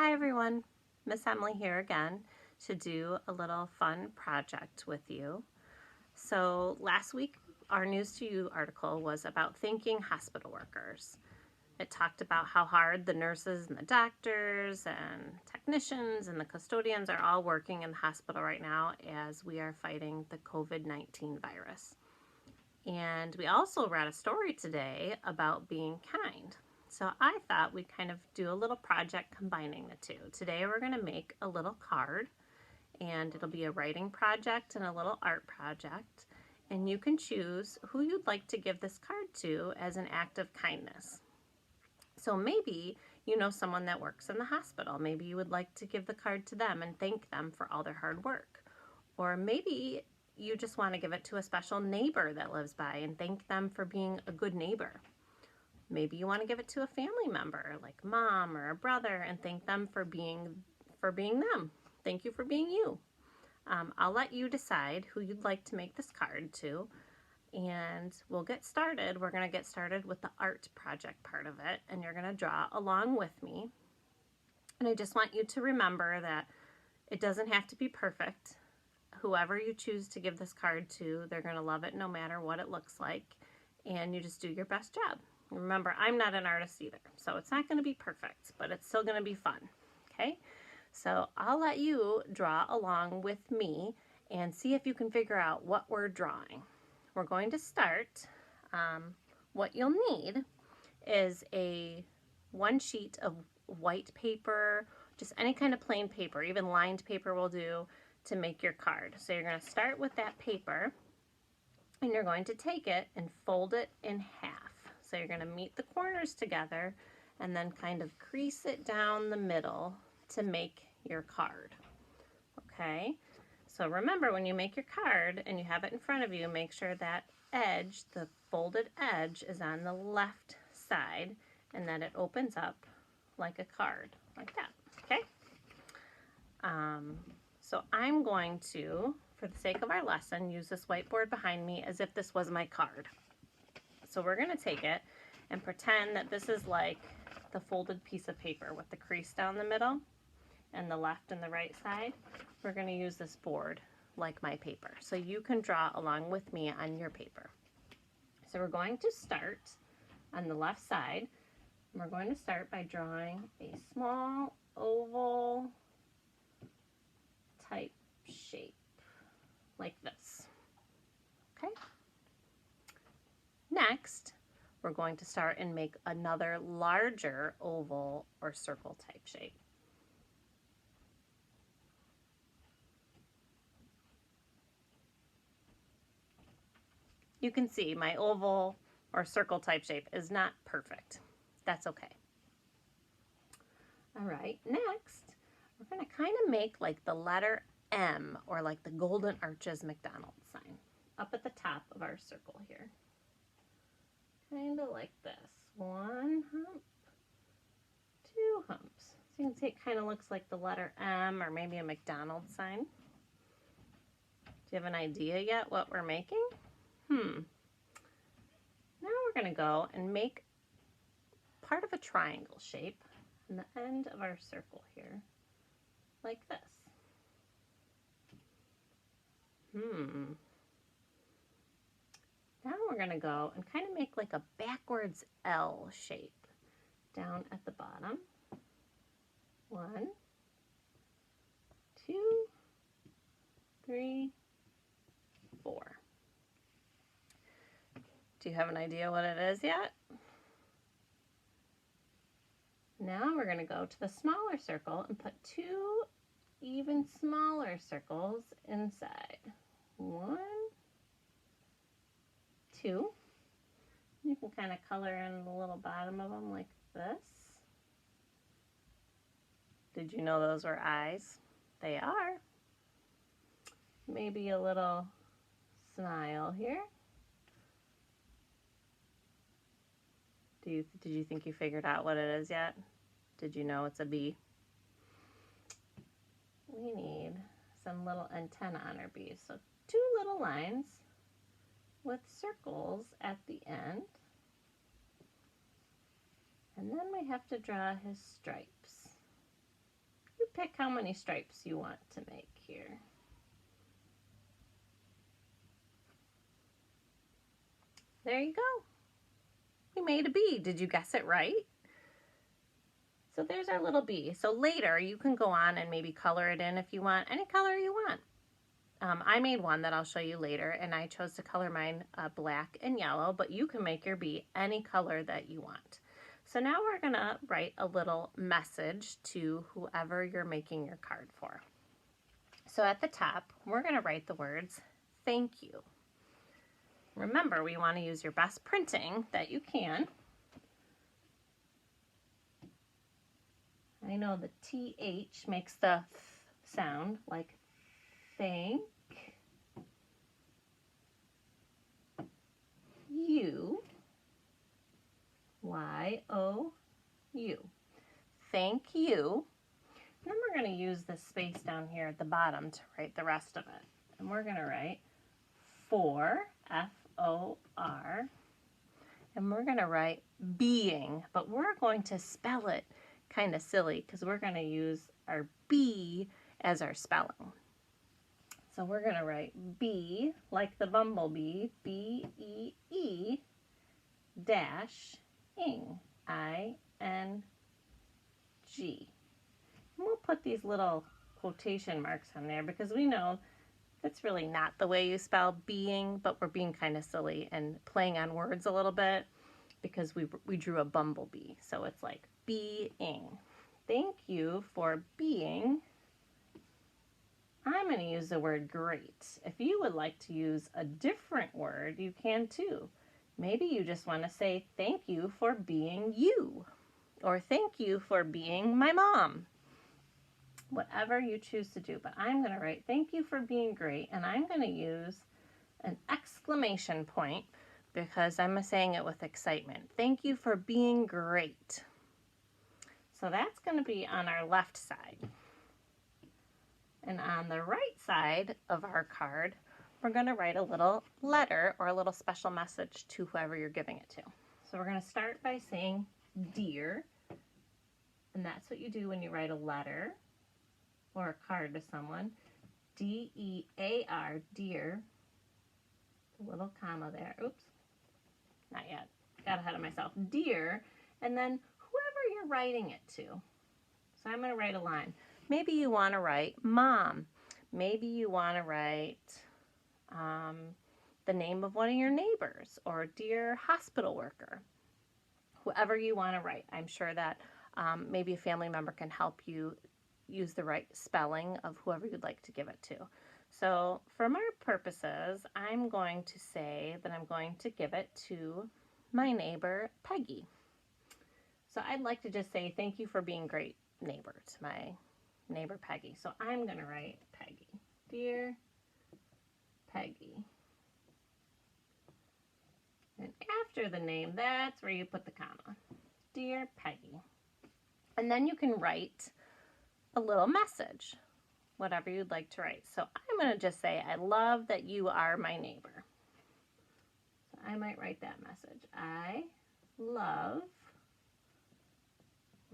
Hi everyone, Miss Emily here again to do a little fun project with you. So last week our News to You article was about thanking hospital workers. It talked about how hard the nurses and the doctors and technicians and the custodians are all working in the hospital right now as we are fighting the COVID-19 virus. And we also read a story today about being kind. So I thought we'd kind of do a little project combining the two. Today we're going to make a little card, and it'll be a writing project and a little art project. And you can choose who you'd like to give this card to as an act of kindness. So maybe you know someone that works in the hospital. Maybe you would like to give the card to them and thank them for all their hard work. Or maybe you just want to give it to a special neighbor that lives by and thank them for being a good neighbor. Maybe you want to give it to a family member like mom or a brother and thank them for being them. Thank you for being you. I'll let you decide who you'd like to make this card to, and we'll get started. We're going to get started with the art project part of it, and you're going to draw along with me. And I just want you to remember that it doesn't have to be perfect. Whoever you choose to give this card to, they're going to love it no matter what it looks like, and you just do your best job. Remember, I'm not an artist either, so it's not going to be perfect, but it's still going to be fun, okay? So I'll let you draw along with me and see if you can figure out what we're drawing. We're going to start. What you'll need is one sheet of white paper, just any kind of plain paper, even lined paper will do, to make your card. So you're going to start with that paper and you're going to take it and fold it in half. So you're going to meet the corners together and then kind of crease it down the middle to make your card. Okay? So remember, when you make your card and you have it in front of you, make sure that edge, the folded edge, is on the left side and that it opens up like a card, like that. Okay? So I'm going to, for the sake of our lesson, use this whiteboard behind me as if this was my card. So we're going to take it and pretend that this is like the folded piece of paper with the crease down the middle and the left and the right side. We're going to use this board like my paper. So you can draw along with me on your paper. So we're going to start on the left side. And we're going to start by drawing a small oval type shape like this. Okay? Next, we're going to start and make another larger oval or circle type shape. You can see my oval or circle type shape is not perfect. That's okay. All right, next, we're going to kind of make like the letter M, or like the Golden Arches McDonald's sign, up at the top of our circle here. Kind of like this. One hump, two humps. So you can see it kind of looks like the letter M or maybe a McDonald's sign. Do you have an idea yet what we're making? Now we're going to go and make part of a triangle shape on the end of our circle here, like this. Now we're going to go and kind of make like a backwards L shape down at the bottom. 1, 2, 3, 4. Do you have an idea what it is yet? Now we're going to go to the smaller circle and put 2 even smaller circles inside. 1, 2. You can kind of color in the little bottom of them like this. Did you know those were eyes? They are. Maybe a little smile here. Did you think you figured out what it is yet? Did you know it's a bee? We need some little antenna on our bee. So 2 little lines with circles at the end. And then we have to draw his stripes. pick how many stripes you want to make here. There you go. We made a bee. Did you guess it right? So there's our little bee. So later you can go on and maybe color it in if you want, any color you want. I made one that I'll show you later, and I chose to color mine black and yellow, but you can make your bee any color that you want. So now we're gonna write a little message to whoever you're making your card for. So at the top, we're gonna write the words, thank you. Remember, we wanna use your best printing that you can. I know the TH makes the th sound, like thank you, Y-O-U. Thank you. And then we're going to use the space down here at the bottom to write the rest of it. And we're going to write for, F-O-R, and we're going to write being, but we're going to spell it kind of silly because we're going to use our B as our spelling. So we're going to write B, like the bumblebee, B-E-E dash ing, I-N-G. And we'll put these little quotation marks on there because we know that's really not the way you spell being, but we're being kind of silly and playing on words a little bit because we drew a bumblebee. So it's like being. Thank you for being. I'm going to use the word great. If you would like to use a different word, you can too. Maybe you just want to say thank you for being you, or thank you for being my mom. Whatever you choose to do, but I'm going to write thank you for being great, and I'm going to use an exclamation point because I'm saying it with excitement. Thank you for being great. So that's going to be on our left side. And on the right side of our card, we're going to write a little letter or a little special message to whoever you're giving it to. So we're going to start by saying dear, and that's what you do when you write a letter or a card to someone. D-E-A-R, dear, a little comma there, oops, not yet, got ahead of myself, dear, and then whoever you're writing it to. So I'm going to write a line. Maybe you want to write mom. Maybe you want to write the name of one of your neighbors, or dear hospital worker. Whoever you want to write. I'm sure that maybe a family member can help you use the right spelling of whoever you'd like to give it to. So for our purposes, I'm going to say that I'm going to give it to my neighbor, Peggy. So I'd like to just say thank you for being a great neighbor to my neighbor, Peggy. So I'm going to write Peggy. Dear Peggy. And after the name, that's where you put the comma. Dear Peggy. And then you can write a little message, whatever you'd like to write. So I'm going to just say, I love that you are my neighbor. So I might write that message. I love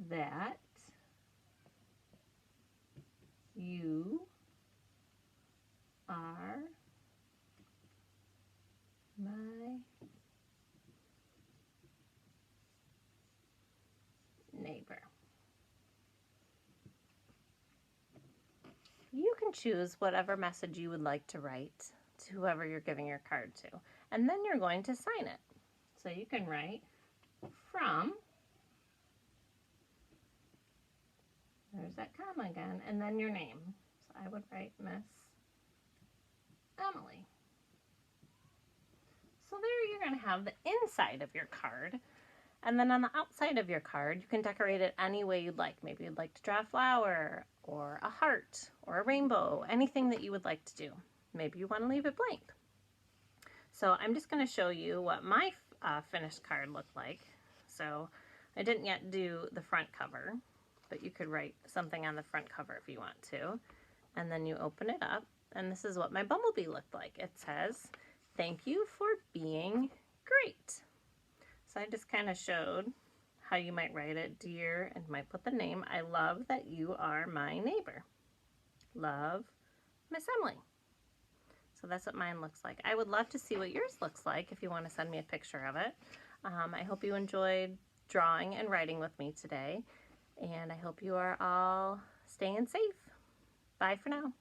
that you are my neighbor. You can choose whatever message you would like to write to whoever you're giving your card to, and then you're going to sign it. So you can write from, there's that comma again, and then your name. So I would write Miss Emily. So there you're going to have the inside of your card. And then on the outside of your card, you can decorate it any way you'd like. Maybe you'd like to draw a flower or a heart or a rainbow, anything that you would like to do. Maybe you want to leave it blank. So I'm just going to show you what my finished card looked like. So I didn't yet do the front cover, but you could write something on the front cover if you want to. And then you open it up, and this is what my bumblebee looked like. It says, thank you for being great. So I just kind of showed how you might write it. Dear, and might put the name, I love that you are my neighbor. Love, Miss Emily. So that's what mine looks like. I would love to see what yours looks like if you want to send me a picture of it. I hope you enjoyed drawing and writing with me today, and I hope you are all staying safe. Bye for now.